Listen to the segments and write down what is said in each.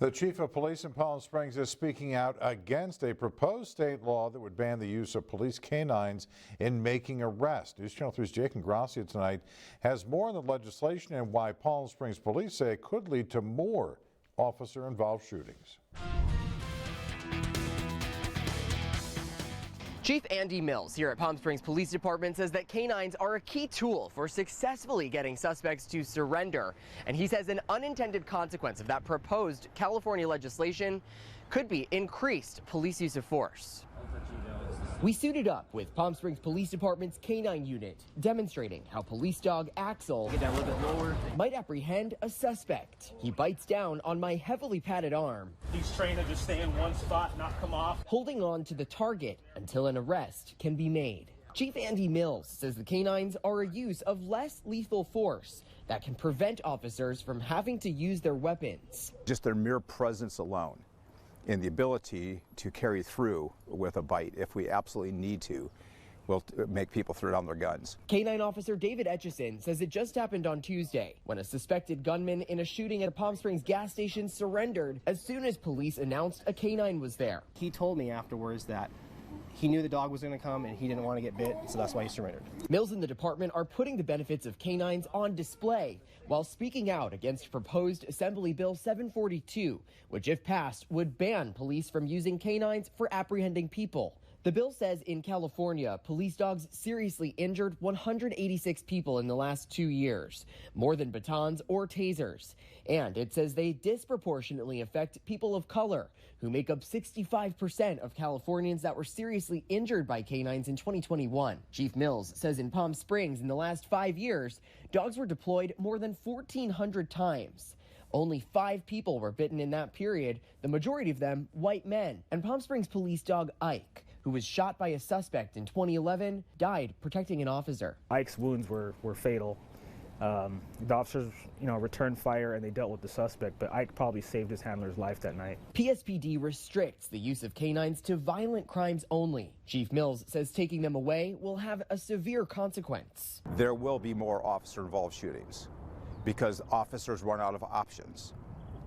The chief of police in Palm Springs is speaking out against a proposed state law that would ban the use of police canines in making arrests. News Channel 3's Jake Ingrassia tonight has more on the legislation and why Palm Springs police say it could lead to more officer-involved shootings. Chief Andy Mills here at Palm Springs Police Department says that canines are a key tool for successfully getting suspects to surrender. And he says an unintended consequence of that proposed California legislation could be increased police use of force. We suited up with Palm Springs Police Department's canine unit, demonstrating how police dog Axel might apprehend a suspect. He bites down on my heavily padded arm. He's trained to just stay in one spot, not come off, holding on to the target until an arrest can be made. Chief Andy Mills says the canines are a use of less lethal force that can prevent officers from having to use their weapons. Just their mere presence alone and the ability to carry through with a bite, if we absolutely need to, will make people throw down their guns. Canine officer David Etchison says it just happened on Tuesday when a suspected gunman in a shooting at a Palm Springs gas station surrendered as soon as police announced a canine was there. He told me afterwards that he knew the dog was going to come and he didn't want to get bit, so that's why he surrendered. Mills and the department are putting the benefits of canines on display while speaking out against proposed Assembly Bill 742, which if passed would ban police from using canines for apprehending people. The bill says in California, police dogs seriously injured 186 people in the last 2 years, more than batons or tasers. And it says they disproportionately affect people of color, who make up 65% of Californians that were seriously injured by canines in 2021. Chief Mills says in Palm Springs in the last 5 years, dogs were deployed more than 1,400 times. Only 5 people were bitten in that period, the majority of them white men. And Palm Springs police dog Ike, who was shot by a suspect in 2011, died protecting an officer. Ike's wounds were fatal. The officers, returned fire and they dealt with the suspect, but Ike probably saved his handler's life that night. PSPD restricts the use of canines to violent crimes only. Chief Mills says taking them away will have a severe consequence. There will be more officer-involved shootings because officers run out of options.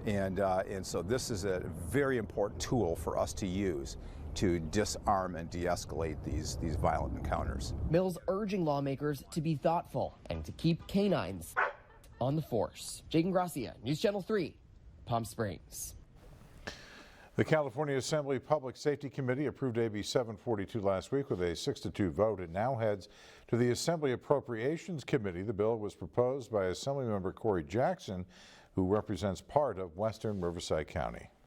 And so this is a very important tool for us to use to disarm and de-escalate these violent encounters. Mills urging lawmakers to be thoughtful and to keep canines on the force. Jake Ingrassia, News Channel 3, Palm Springs. The California Assembly Public Safety Committee approved AB 742 last week with a 6-2 vote. It now heads to the Assembly Appropriations Committee. The bill was proposed by Assemblymember Corey Jackson, who represents part of western Riverside County.